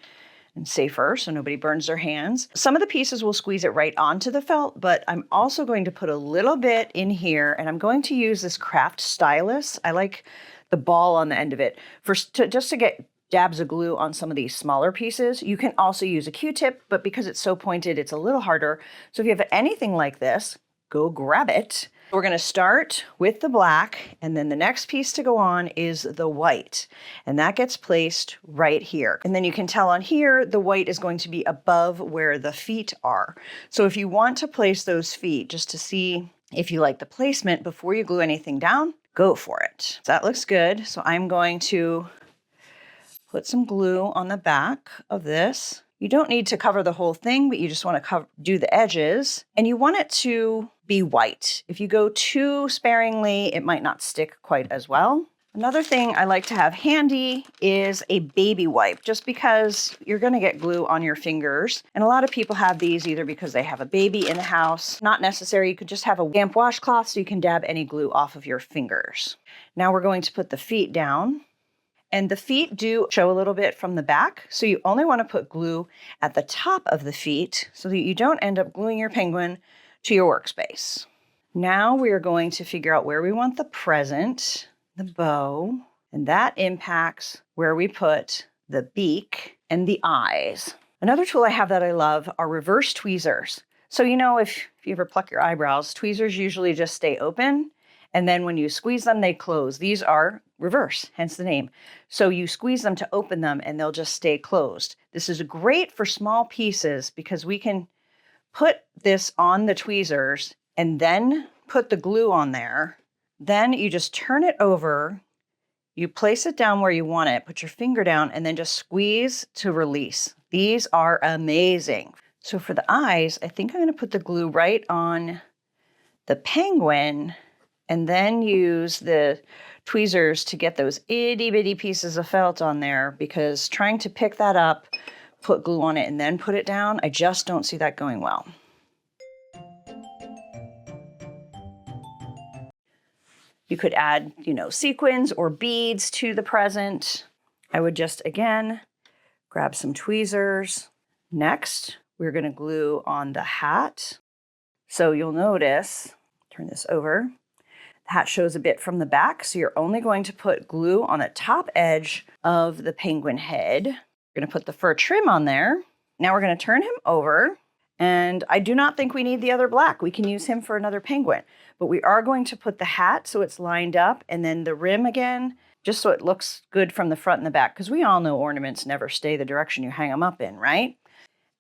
S2: and safer so nobody burns their hands. Some of the pieces will squeeze it right onto the felt, but I'm also going to put a little bit in here and I'm going to use this craft stylus. I like the ball on the end of it just to get dabs of glue on some of these smaller pieces. You can also use a Q-tip, but because it's so pointed, it's a little harder. So if you have anything like this, go grab it. We're going to start with the black, and then the next piece to go on is the white, and that gets placed right here. And then you can tell on here, the white is going to be above where the feet are. So if you want to place those feet, just to see if you like the placement before you glue anything down, go for it. That looks good. So I'm going to put some glue on the back of this. You don't need to cover the whole thing, but you just want to do the edges, and you want it to be white. If you go too sparingly, it might not stick quite as well. Another thing I like to have handy is a baby wipe, just because you're going to get glue on your fingers. And a lot of people have these either because they have a baby in the house. Not necessary. You could just have a damp washcloth so you can dab any glue off of your fingers. Now we're going to put the feet down. And the feet do show a little bit from the back, so you only want to put glue at the top of the feet so that you don't end up gluing your penguin to your workspace. Now we are going to figure out where we want the present, the bow, and that impacts where we put the beak and the eyes. Another tool I have that I love are reverse tweezers. So if you ever pluck your eyebrows, tweezers usually just stay open, and then when you squeeze them, they close. These are reverse, hence the name. So you squeeze them to open them and they'll just stay closed. This is great for small pieces because we can put this on the tweezers and then put the glue on there. Then you just turn it over, you place it down where you want it, put your finger down, and then just squeeze to release. These are amazing. So for the eyes, I think I'm going to put the glue right on the penguin and then use the tweezers to get those itty bitty pieces of felt on there, because trying to pick that up, put glue on it, and then put it down, I just don't see that going well. You could add, sequins or beads to the present. I would just, again, grab some tweezers. Next, we're going to glue on the hat. So you'll notice, turn this over, the hat shows a bit from the back, so you're only going to put glue on the top edge of the penguin head. You're going to put the fur trim on there. Now we're going to turn him over, and I do not think we need the other black. We can use him for another penguin, but we are going to put the hat so it's lined up, and then the rim again, just so it looks good from the front and the back, because we all know ornaments never stay the direction you hang them up in, right?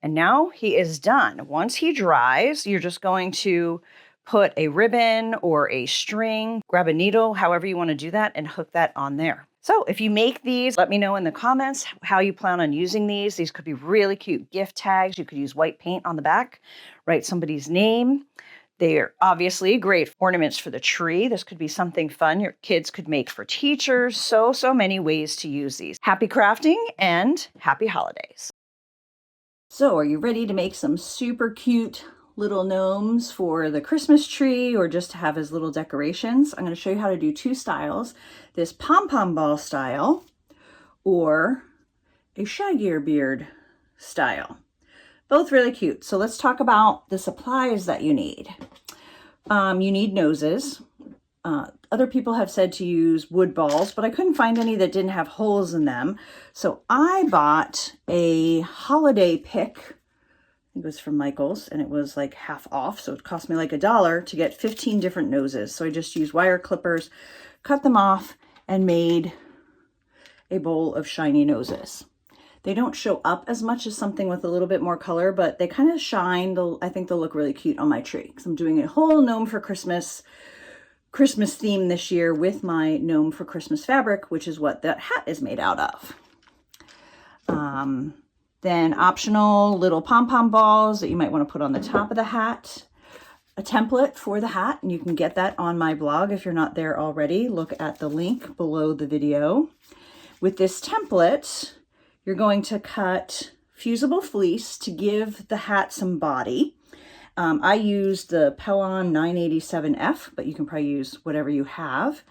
S2: And now he is done. Once he dries, you're just going to put a ribbon or a string, grab a needle, however you want to do that, and hook that on there. So if you make these, let me know in the comments how you plan on using these. These could be really cute gift tags. You could use white paint on the back, write somebody's name. They are obviously great ornaments for the tree. This could be something fun your kids could make for teachers. So many ways to use these. Happy crafting and happy holidays. So are you ready to make some super cute little gnomes for the Christmas tree or just to have as little decorations? I'm going to show you how to do two styles. This pom-pom ball style or a shaggier beard style. Both really cute. So let's talk about the supplies that you need. You need noses. Other people have said to use wood balls, but I couldn't find any that didn't have holes in them. So I bought a holiday pick. I think it was from Michael's, and it was like half off. So it cost me like $1 to get 15 different noses. So I just used wire clippers, cut them off, and made a bowl of shiny noses. They don't show up as much as something with a little bit more color, but they kind of shine. I think they'll look really cute on my tree, because I'm doing a whole Gnome for Christmas theme this year with my Gnome for Christmas fabric, which is what that hat is made out of. Then optional little pom-pom balls that you might want to put on the top of the hat. A template for the hat, and you can get that on my blog if you're not there already. Look at the link below the video. With this template, you're going to cut fusible fleece to give the hat some body. I used the Pellon 987F, but you can probably use whatever you have.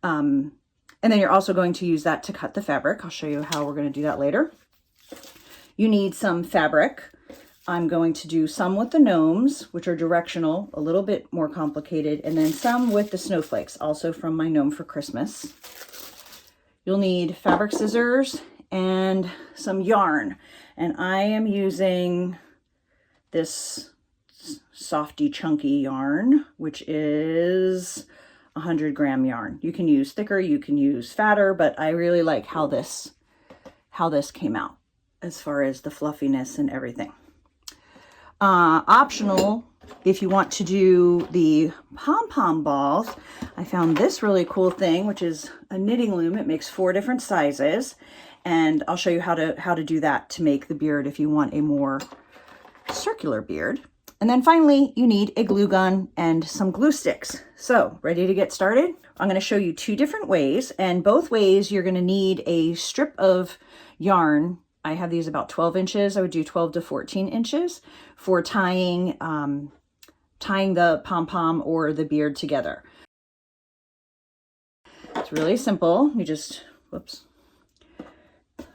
S2: And then you're also going to use that to cut the fabric. I'll show you how we're going to do that later. You need some fabric. I'm going to do some with the gnomes, which are directional, a little bit more complicated, and then some with the snowflakes, also from my Gnome for Christmas. You'll need fabric scissors and some yarn. And I am using this softy chunky yarn, which is 100-gram yarn. You can use thicker, you can use fatter, but I really like how this came out as far as the fluffiness and everything. Optional, if you want to do the pom-pom balls, I found this really cool thing, which is a knitting loom. It makes 4 different sizes, and I'll show you how to do that to make the beard if you want a more circular beard. And then finally, you need a glue gun and some glue sticks. So, ready to get started? I'm going to show you 2 different ways, and both ways you're going to need a strip of yarn. I have these about 12 inches. I would do 12 to 14 inches for tying the pom-pom or the beard together. It's really simple. You just,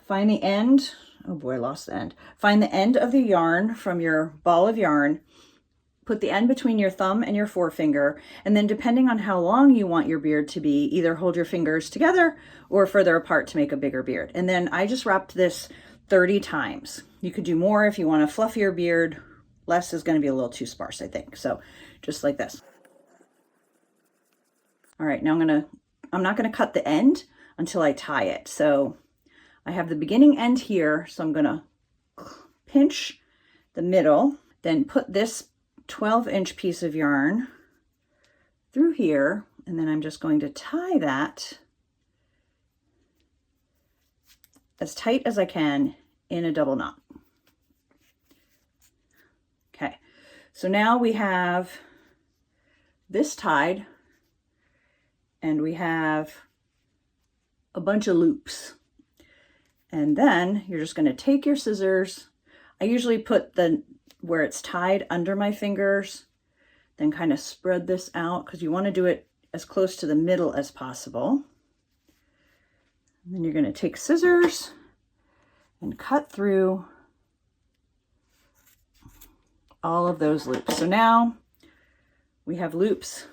S2: find the end. Oh boy, I lost the end. Find the end of the yarn from your ball of yarn. Put the end between your thumb and your forefinger, and then depending on how long you want your beard to be, either hold your fingers together or further apart to make a bigger beard. And then I just wrapped this 30 times. You could do more if you want a fluffier beard. Less is going to be a little too sparse, I think. So just like this. All right, now I'm not going to cut the end. until I tie it. So I have the beginning end here, so I'm gonna pinch the middle, then put this 12-inch piece of yarn through here, and then I'm just going to tie that as tight as I can in a double knot. Okay, so now we have this tied, and we have a bunch of loops. And then you're just going to take your scissors. I usually put where it's tied under my fingers, then kind of spread this out because you want to do it as close to the middle as possible. And then you're going to take scissors and cut through all of those loops. So now we have loops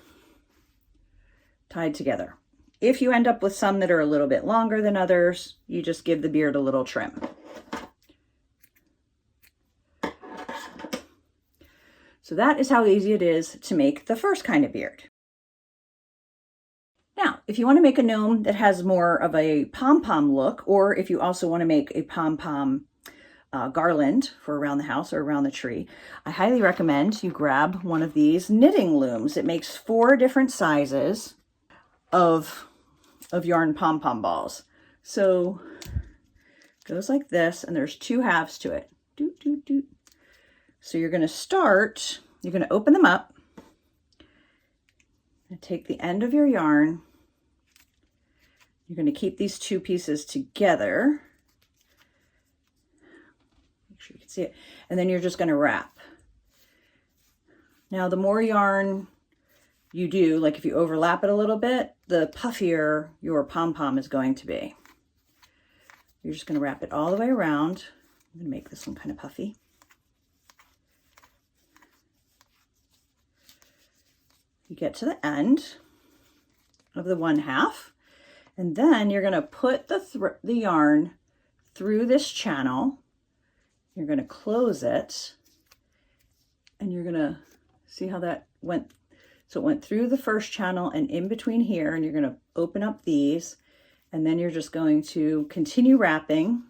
S2: tied together. If you end up with some that are a little bit longer than others, you just give the beard a little trim. So that is how easy it is to make the first kind of beard. Now, if you want to make a gnome that has more of a pom-pom look, or if you also want to make a pom-pom garland for around the house or around the tree, I highly recommend you grab one of these knitting looms. It makes 4 different sizes of yarn pom-pom balls. So it goes like this, and there's 2 halves to it. Doot, doot, doot. So you're going to open them up and take the end of your yarn. You're going to keep these 2 pieces together. Make sure you can see it. And then you're just going to wrap. Now, the more yarn you do, like if you overlap it a little bit, the puffier your pom-pom is going to be. You're just going to wrap it all the way around. I'm going to make this one kind of puffy. You get to the end of the 1/2, and then you're going to put the yarn through this channel. You're going to close it, and you're going to see how that went. So it went through the first channel and in between here, and you're going to open up these, and then you're just going to continue wrapping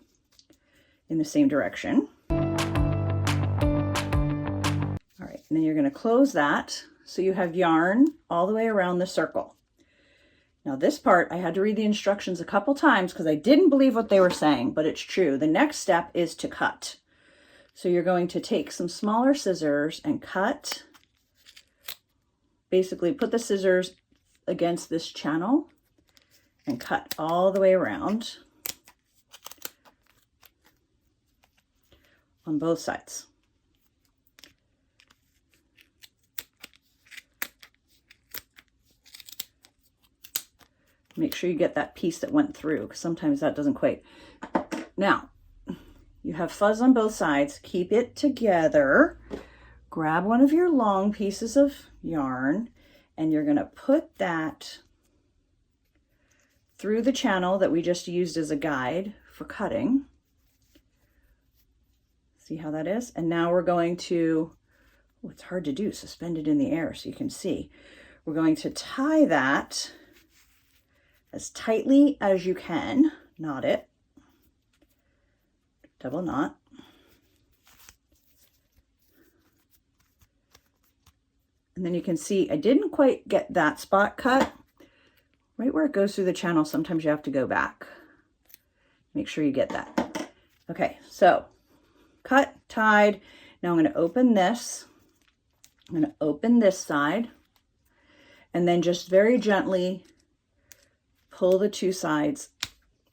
S2: in the same direction. All right, and then you're going to close that. So you have yarn all the way around the circle. Now this part, I had to read the instructions a couple times because I didn't believe what they were saying, but it's true. The next step is to cut. So you're going to take some smaller scissors and cut. Basically put the scissors against this channel and cut all the way around on both sides. Make sure you get that piece that went through, because sometimes that doesn't quite. Now, you have fuzz on both sides. Keep it together. Grab one of your long pieces of yarn, and you're going to put that through the channel that we just used as a guide for cutting. See how that is? And now we're going to, oh, it's hard to do, suspend it in the air so you can see. We're going to tie that as tightly as you can, knot it, double knot. And then you can see I didn't quite get that spot cut. Right where it goes through the channel, sometimes you have to go back. Make sure you get that. Okay, so cut, tied. Now I'm going to open this. I'm going to open this side, and then just very gently pull the 2 sides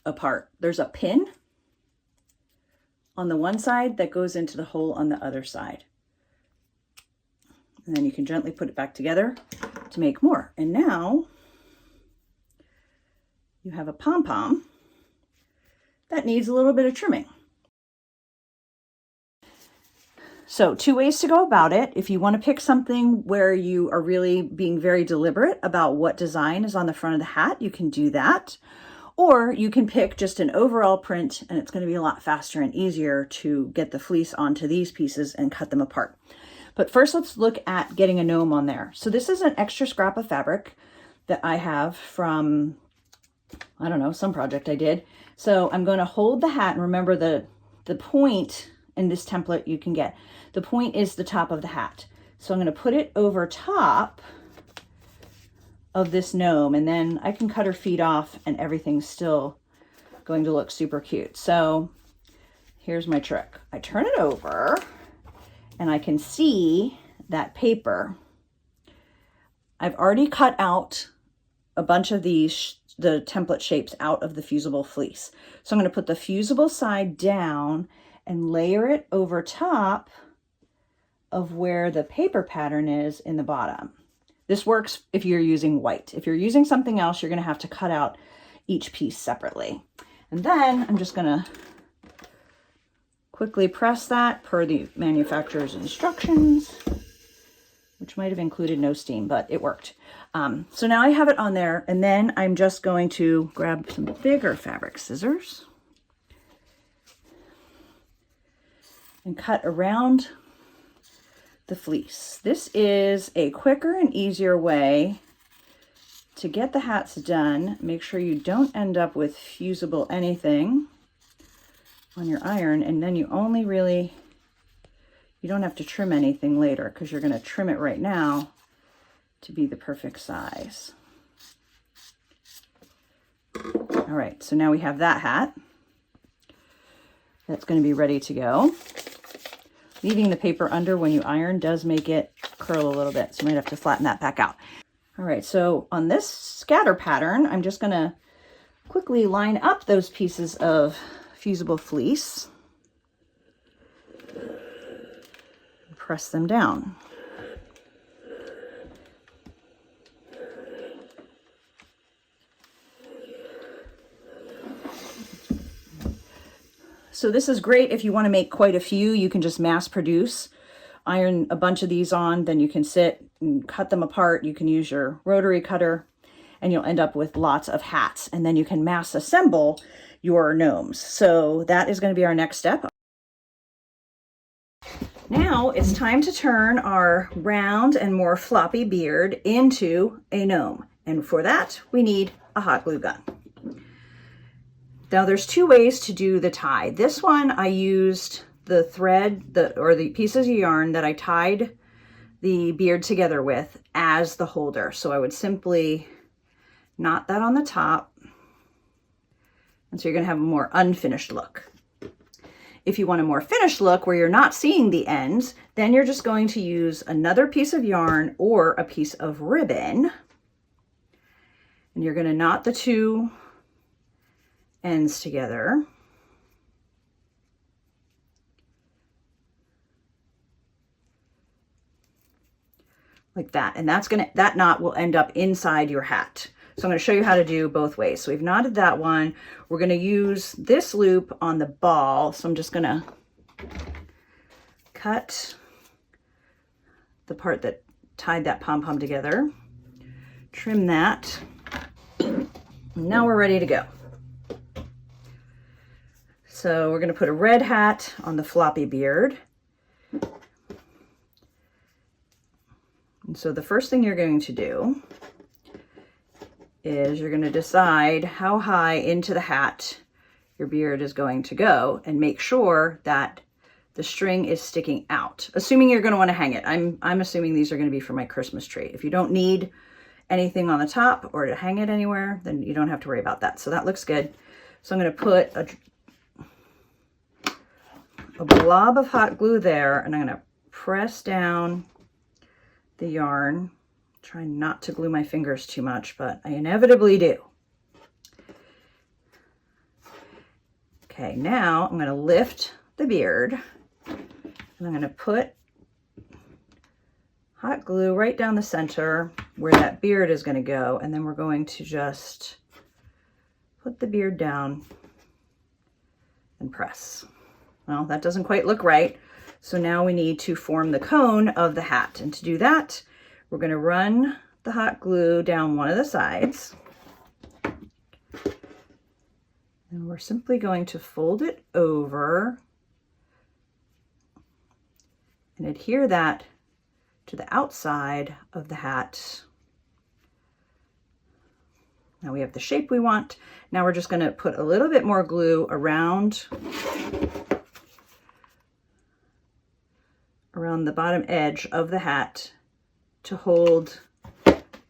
S2: apart. There's a pin on the one side that goes into the hole on the other side. And then you can gently put it back together to make more. And now you have a pom-pom that needs a little bit of trimming. So 2 ways to go about it. If you want to pick something where you are really being very deliberate about what design is on the front of the hat, you can do that. Or you can pick just an overall print, and it's going to be a lot faster and easier to get the fleece onto these pieces and cut them apart. But first, let's look at getting a gnome on there. So this is an extra scrap of fabric that I have from I don't know, some project I did. So I'm going to hold the hat, and remember the point in this template you can get. The point is the top of the hat. So I'm going to put it over top of this gnome, and then I can cut her feet off and everything's still going to look super cute. So here's my trick. I turn it over and I can see that paper. I've already cut out a bunch of these, the template shapes out of the fusible fleece. So I'm going to put the fusible side down and layer it over top of where the paper pattern is in the bottom. This works if you're using white. If you're using something else, you're going to have to cut out each piece separately. And then I'm just going to quickly press that per the manufacturer's instructions, which might have included no steam, but it worked. So now I have it on there, and then I'm just going to grab some bigger fabric scissors and cut around the fleece. This is a quicker and easier way to get the hats done. Make sure you don't end up with fusible anything on your iron, and then you only really, you don't have to trim anything later because you're going to trim it right now to be the perfect size. All right, so now we have that hat. That's going to be ready to go. Leaving the paper under when you iron does make it curl a little bit, so you might have to flatten that back out. All right, so on this scatter pattern, I'm just going to quickly line up those pieces of fusible fleece and press them down. So this is great if you want to make quite a few. You can just mass produce, iron a bunch of these on, then you can sit and cut them apart. You can use your rotary cutter and you'll end up with lots of hats, and then you can mass assemble your gnomes. So that is going to be our next step. Now it's time to turn our round and more floppy beard into a gnome. And for that, we need a hot glue gun. Now there's two ways to do the tie. This one I used the thread or the pieces of yarn that I tied the beard together with as the holder. So I would simply knot that on the top. And so you're going to have a more unfinished look. If you want a more finished look where you're not seeing the ends, then you're just going to use another piece of yarn or a piece of ribbon. And you're going to knot the two ends together. Like that. And that knot will end up inside your hat. So I'm going to show you how to do both ways. So we've knotted that one. We're going to use this loop on the ball. So I'm just going to cut the part that tied that pom-pom together, trim that. And now we're ready to go. So we're going to put a red hat on the floppy beard. And so the first thing you're going to do is you're going to decide how high into the hat your beard is going to go and make sure that the string is sticking out, assuming you're going to want to hang it. I'm assuming these are going to be for my Christmas tree. If you don't need anything on the top or to hang it anywhere, then you don't have to worry about that. So that looks good. So I'm going to put a blob of hot glue there, and I'm going to press down the yarn. Try not to glue my fingers too much, but I inevitably do. Okay, now I'm going to lift the beard, and I'm going to put hot glue right down the center where that beard is going to go, and then we're going to just put the beard down and press. Well, that doesn't quite look right, so now we need to form the cone of the hat, and to do that, we're going to run the hot glue down one of the sides, and we're simply going to fold it over and adhere that to the outside of the hat Now we have the shape we want. Now we're just going to put a little bit more glue around the bottom edge of the hat to hold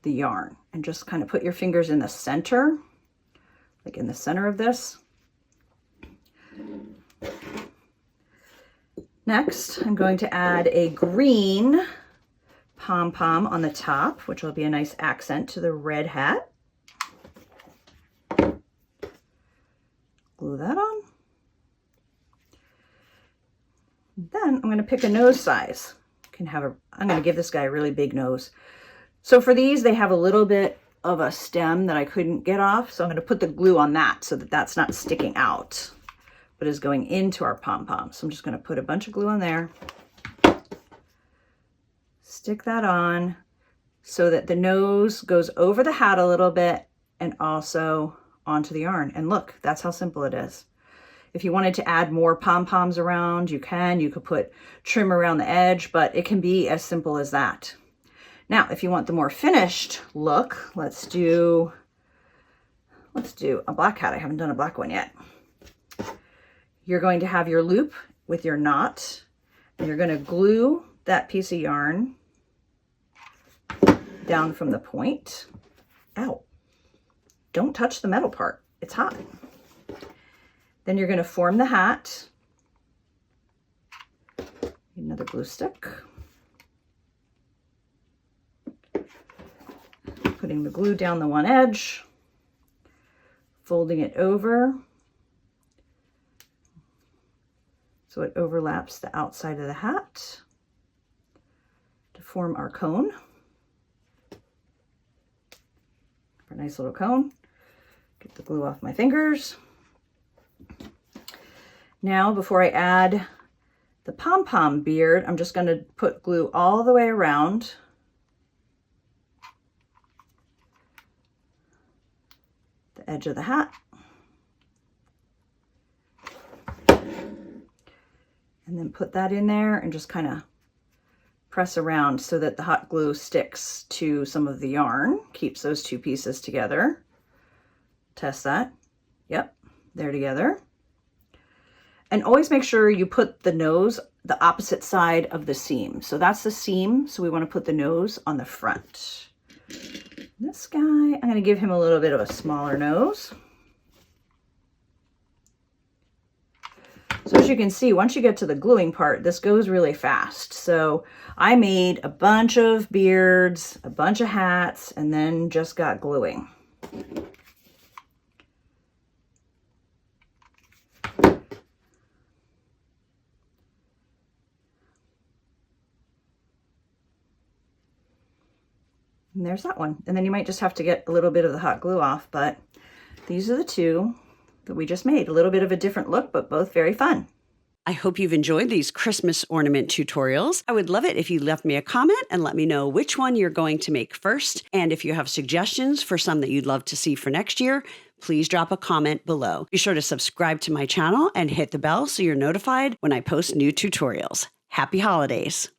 S2: the yarn, and just kind of put your fingers in the center, like in the center of this. Next, I'm going to add a green pom-pom on the top, which will be a nice accent to the red hat. Glue that on. Then I'm going to pick a nose size. I'm going to give this guy a really big nose. So for these, they have a little bit of a stem that I couldn't get off. So I'm going to put the glue on that so that that's not sticking out, but is going into our pom-pom. So I'm just going to put a bunch of glue on there. Stick that on so that the nose goes over the hat a little bit and also onto the yarn. And look, that's how simple it is. If you wanted to add more pom-poms around, you can. You could put trim around the edge, but it can be as simple as that. Now, if you want the more finished look, let's do a black hat. I haven't done a black one yet. You're going to have your loop with your knot, and you're going to glue that piece of yarn down from the point. Ow. Don't touch the metal part. It's hot. Then you're going to form the hat. Another glue stick. Putting the glue down the one edge, folding it over so it overlaps the outside of the hat to form our cone. For a nice little cone. Get the glue off my fingers. Now, before I add the pom-pom beard, I'm just going to put glue all the way around the edge of the hat. And then put that in there and just kind of press around so that the hot glue sticks to some of the yarn, keeps those two pieces together. Test that. Yep, they're together. And always make sure you put the nose the opposite side of the seam. So that's the seam, so we want to put the nose on the front. This guy, I'm going to give him a little bit of a smaller nose. So as you can see, once you get to the gluing part, this goes really fast. So I made a bunch of beards, a bunch of hats, and then just got gluing. And there's that one. And then you might just have to get a little bit of the hot glue off, but these are the two that we just made. A little bit of a different look, but both very fun.
S1: I hope you've enjoyed these Christmas ornament tutorials. I would love it if you left me a comment and let me know which one you're going to make first. And if you have suggestions for some that you'd love to see for next year, please drop a comment below. Be sure to subscribe to my channel and hit the bell so you're notified when I post new tutorials. Happy holidays.